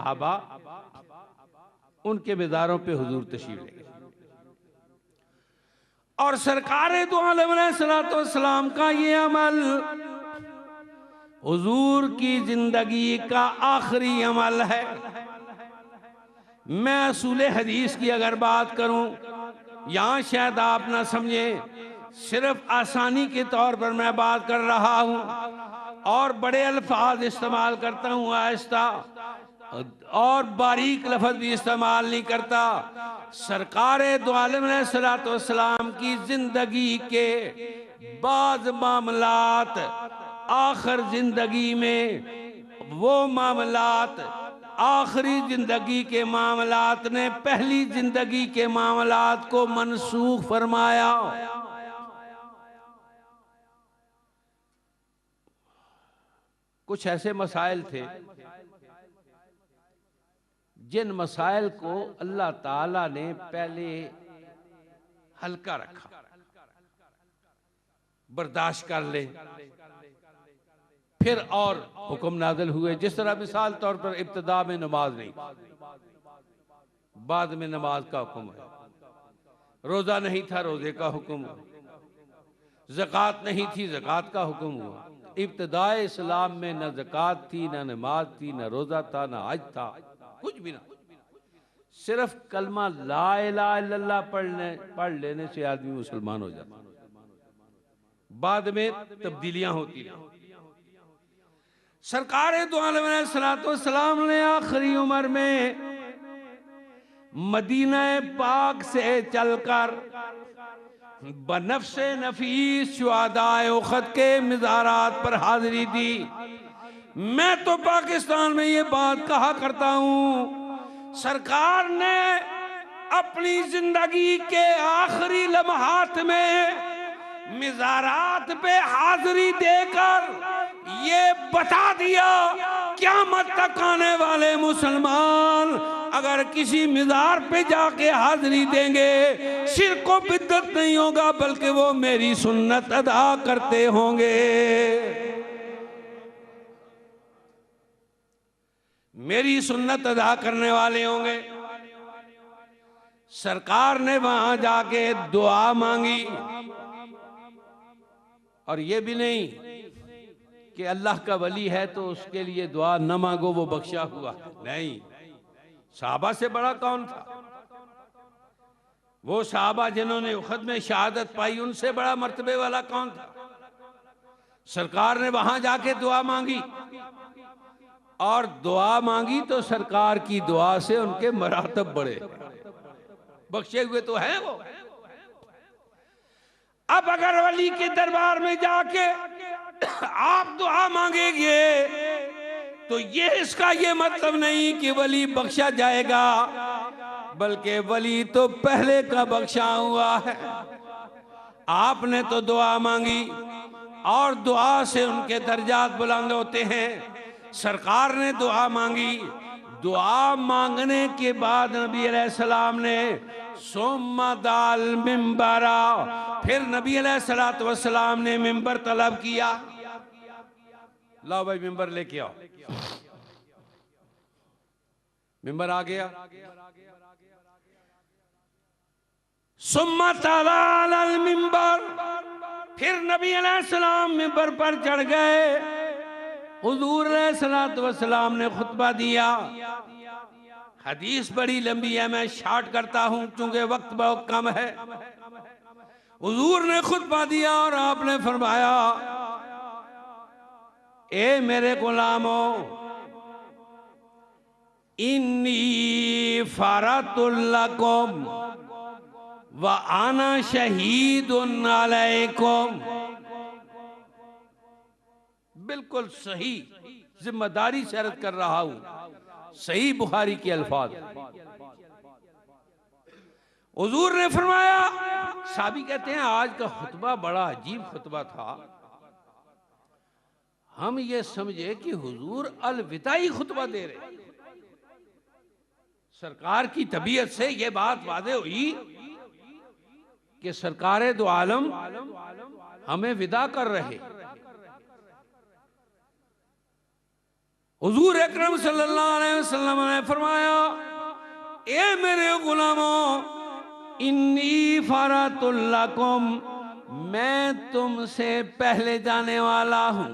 सहाबा उनके मज़ारों पे हुजूर तशरीफ ले गए। और सरकार दो आलम अलैहिस्सलाम का ये अमल हुजूर की जिंदगी का आखिरी अमल है। मैं असूले हदीस की अगर बात करूं, यहां शायद आप ना समझे, सिर्फ आसानी के तौर पर मैं बात कर रहा हूं और बड़े अल्फाज इस्तेमाल करता हूं, आहिस्ता, और बारीक लफ्ज भी इस्तेमाल नहीं करता। सरकार दो आलम अलैहिस्सलाम की जिंदगी के बाज़ मामलात आखिर जिंदगी में, वो मामलात आखिरी जिंदगी के मामलात ने पहली जिंदगी के मामलात को मनसूख फरमाया। कुछ ऐसे मसाइल थे जिन मसाइल को अल्लाह ताला ने पहले हल्का रखा, बर्दाश्त कर ले, फिर और हुक्म नाज़िल हुए। जिस तरह मिसाल तौर पर इब्तिदा में नमाज नहीं, बाद में नमाज का हुक्म है। रोजा नहीं था, रोजे का हुक्म हुआ। ज़कात नहीं थी, ज़कात का हुक्म हुआ। इब्तिदाए इस्लाम में न ज़कात थी, न नमाज थी, न रोजा था, न हज था, कुछ भी ना। सिर्फ कलमा ला इलाहा इल्लल्लाह पढ़ लेने से आदमी मुसलमान हो जाता। बाद में तब्दीलियां होती रही। सरकार दो आलम अलैहिस्सलाम ने आखिरी उम्र में मदीना पाक से चलकर बनफ्से नफीस शुहदाए उखद के मज़ारात पर हाजिरी दी। मैं तो पाकिस्तान में ये बात कहा करता हूं, सरकार ने अपनी जिंदगी के आखिरी लम्हात में मज़ारात पे हाजिरी देकर ये बता दिया, क़यामत तक आने वाले मुसलमान अगर किसी मज़ार पे जाके हाजिरी देंगे, शिर्क व बिद्दत नहीं होगा, बल्कि वो मेरी सुन्नत अदा करते होंगे। मेरी सुन्नत अदा करने वाले होंगे। सरकार ने वहां जाके दुआ मांगी, और ये भी नहीं कि अल्लाह का वली है तो उसके लिए दुआ न मांगो, वो बख्शा हुआ। नहीं, सहाबा से बड़ा कौन था? वो सहाबा जिन्होंने उखद में शहादत पाई, उनसे बड़ा मर्तबे वाला कौन था? सरकार ने वहां जाके दुआ मांगी, और दुआ मांगी तो सरकार की दुआ से उनके मरातब बढ़े, बख्शे हुए तो हैं वो। अब अगर वली के दरबार में जाके आप दुआ मांगेंगे तो ये इसका ये मतलब नहीं कि वली बख्शा जाएगा, बल्कि वली तो पहले का बख्शा हुआ है। आपने तो दुआ मांगी और दुआ से उनके दर्जात बुलंद होते हैं। सरकार ने दुआ मांगी, दुआ मांगने के बाद नबी अलैहिस्सलाम ने सुम्मा दाल मिंबरा, फिर नबी अलैहिस्सलाम ने मिंबर तलब किया। लाओ भाई मिंबर लेके आओ। मिंबर आ गया। सुम्मा ताला अलल मिंबर, फिर नबी अलैहिस्सलाम मिंबर पर चढ़ गए। हुजूर अलैहिस्सलाम ने खुतबा दिया। हदीस बड़ी लंबी है, मैं शॉर्ट करता हूं क्योंकि वक्त बहुत कम है। हुजूर ने खुतबा दिया और आपने फरमाया, ए मेरे गुलामों, इन्नी फरतुल लकुम व आना शहीदुन अलैकुम। बिल्कुल सही जिम्मेदारी से अर्ज कर रहा हूं, सही बुखारी के अल्फाज। हुजूर ने फरमाया, साहबी कहते हैं आज का खुतबा बड़ा अजीब खुतबा था। हम ये समझे कि हुजूर अलविदाई खुतबा दे रहे। सरकार की तबीयत से ये बात वादे हुई कि सरकार दो आलम हमें विदा कर रहे। हुजूर अकरम सल्लल्लाहु अलैहि वसल्लम ने फरमाया, ए मेरे गुलामों, इन्नी फरातुल लकुम, मैं तुमसे पहले जाने वाला हूं।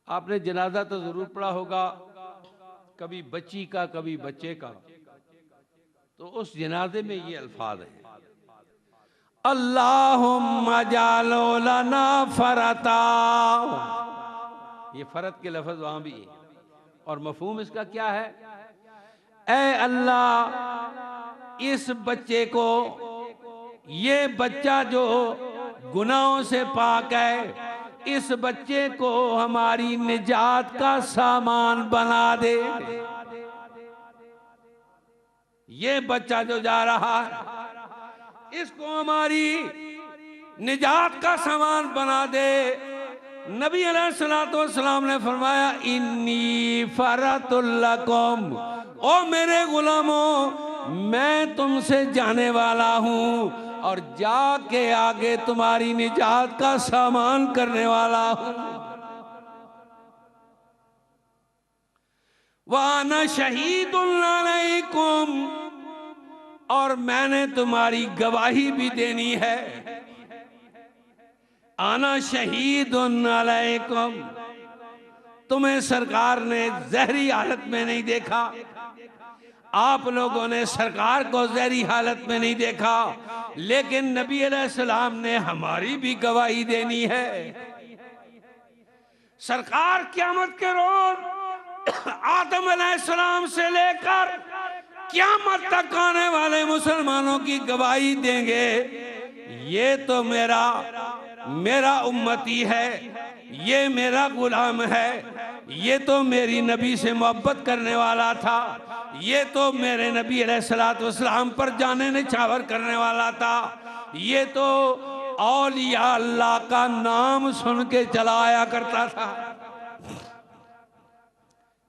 आपने जनाजा तो जरूर पढ़ा होगा, कभी बच्ची का कभी बच्चे का, तो उस जनाजे में ये अल्फाज है, अल्लाहुम्मा जालो लना फरता। ये फरत के लफ्ज वहां भी है और मफहूम इसका क्या है? ऐ अल्लाह, इस बच्चे को, ये बच्चा जो गुनाहों से पाक है, इस बच्चे को हमारी निजात का सामान बना दे। ये बच्चा जो जा रहा है, इसको हमारी निजात का सामान बना दे। नबी अलैहिस्सलातु वस्सलाम ने फरमाया, इन्नी फरतुल लकुम, ओ मेरे गुलामों, मैं तुमसे जाने वाला हूं और जाके आगे तुम्हारी निजात का सामान करने वाला हूं। वाना शहीदुन अलैकुम, और मैंने तुम्हारी गवाही भी देनी है। आना शहीदुन अलैकुम, तुम्हें सरकार ने जहरी हालत में नहीं देखा, आप लोगों ने सरकार को जहरी हालत में नहीं देखा, लेकिन नबी अलैहिस्सलाम ने हमारी भी गवाही देनी है। सरकार क़यामत के रोज आदम अलैहिस्सलाम से लेकर क़यामत तक आने वाले मुसलमानों की गवाही देंगे, ये तो मेरा उम्मती है, ये मेरा गुलाम है, ये तो मेरी नबी से मोहब्बत करने वाला था, ये तो मेरे नबी अलैहिस्सलातु वस्सलाम पर जाने निछावर करने वाला था, ये तो औलिया अल्लाह का नाम सुन के चला आया करता था,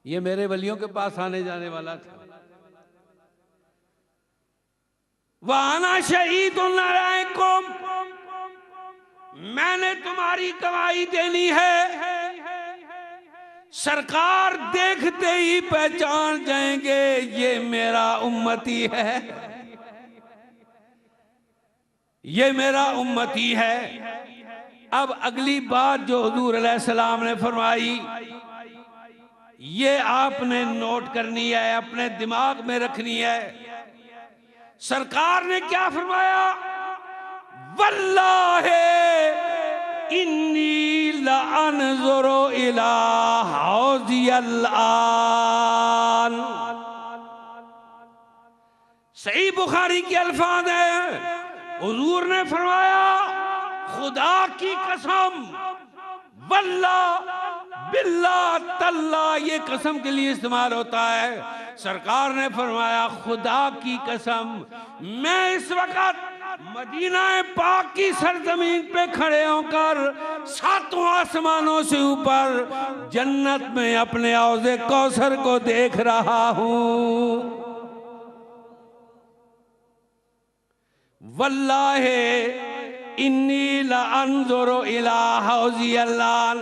ये मेरे वलियों के पास आने जाने वाला था। वाना शहीदुन अलैकुम, मैंने तुम्हारी गवाही देनी है। सरकार देखते ही पहचान जाएंगे, ये मेरा उम्मती है, ये मेरा उम्मती है। अब अगली बात जो हुजूर अलैहिस्सलाम ने फरमाई, ये आपने नोट करनी है, अपने दिमाग में रखनी है। सरकार ने क्या फरमाया? वल्लाहि इन्नी लअनज़ुरु इला हौज़ियल आन। सही बुखारी के अल्फाज है, हुजूर ने फरमाया, खुदा की कसम, वल्लाह बिल्लाह तल्ला, ये कसम के लिए इस्तेमाल होता है। सरकार ने फरमाया, खुदा की कसम, मैं इस वक्त मदीना पाक की सरजमीन पे खड़े होकर सातों आसमानों से ऊपर जन्नत में अपने हौज़े कौसर को देख रहा हूं। वल्लाहि इन्नी लअनज़ुरु इला हौज़ियल आन,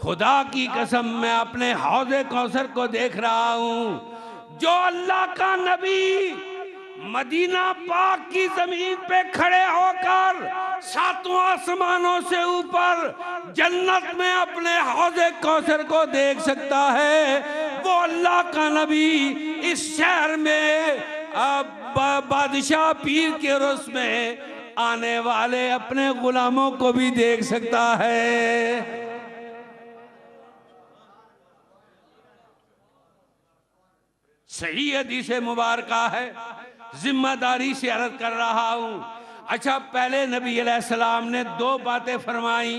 खुदा की कसम मैं अपने हौज़े कौसर को देख रहा हूं। जो अल्लाह का नबी मदीना पाक की जमीन पे खड़े होकर सातों आसमानों से ऊपर जन्नत में अपने हौज़े कौसर को देख सकता है, वो अल्लाह का नबी इस शहर में बादशाह पीर के रुस में आने वाले अपने गुलामों को भी देख सकता है। सही हदीस मुबारका है, जिम्मेदारी से अर्ज कर रहा हूं। अच्छा, पहले नबी अलैहिस्सलाम ने दो बातें फरमाई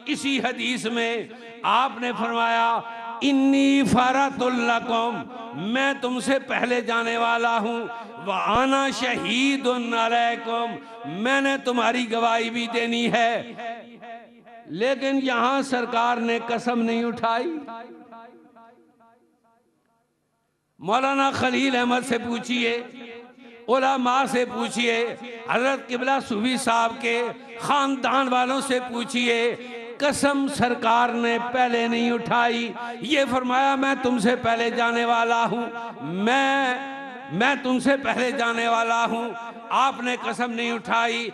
इसी हदीस में। आपने फरमाया, इन्नी फरतुल लकुम, मैं तुमसे पहले जाने वाला हूं, व आना शहीदुन अलैकुम, मैंने तुम्हारी गवाही भी देनी है। लेकिन यहां सरकार ने कसम नहीं उठाई। मौलाना खलील अहमद से पूछिए, उलमा से पूछिए, हजरत किबला सूफी साहब के खानदान वालों से पूछिए, कसम सरकार ने पहले नहीं उठाई। ये फरमाया मैं तुमसे पहले जाने वाला हूँ, मैं तुमसे पहले जाने वाला हूँ। आपने कसम नहीं उठाई।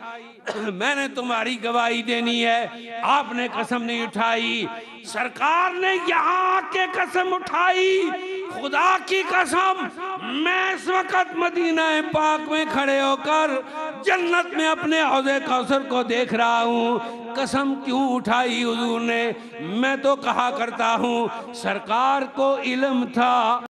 मैंने तुम्हारी गवाही देनी है, आपने कसम नहीं उठाई। सरकार ने यहाँ आके कसम उठाई, खुदा की कसम मैं इस वक्त मदीना पाक में खड़े होकर जन्नत में अपने हौज़े कौसर को देख रहा हूँ। कसम क्यों उठाई हुजूर ने? मैं तो कहा करता हूँ सरकार को इल्म था